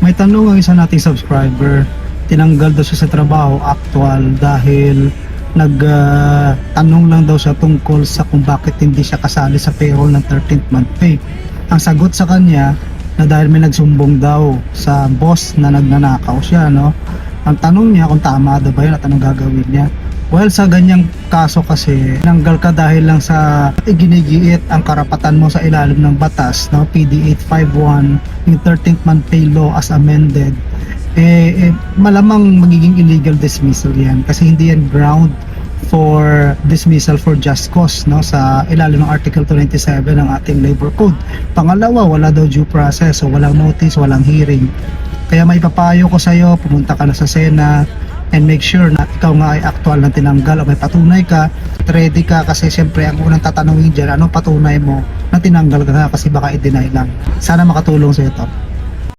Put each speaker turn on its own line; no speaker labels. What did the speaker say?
May tanong ang isa nating subscriber, tinanggal daw siya sa trabaho actual dahil tanong lang daw siya tungkol sa kung bakit hindi siya kasali sa payroll ng 13th month pay. Ang sagot sa kanya na dahil may nagsumbong daw sa boss na nagnanakaw siya, no? Ang tanong niya kung tama daw ba yun at anong gagawin niya. Well, sa ganyang kaso kasi, nanggal ka dahil lang sa iginigiit ang karapatan mo sa ilalim ng batas, no? PD 851, yung 13th month pay law as amended, malamang magiging illegal dismissal yan kasi hindi yan ground for dismissal for just cause, no? Sa ilalim ng Article 297 ng ating Labor Code. Pangalawa, wala daw due process, so walang notice, walang hearing. Kaya may papayo ko sa iyo, pumunta ka na sa Senate and make sure na ikaw nga ay actual na tinanggal o may patunay ka, ready ka kasi siyempre ang unang tatanungin dyan, anong patunay mo na tinanggal ka na kasi baka i-deny lang. Sana makatulong sa ito.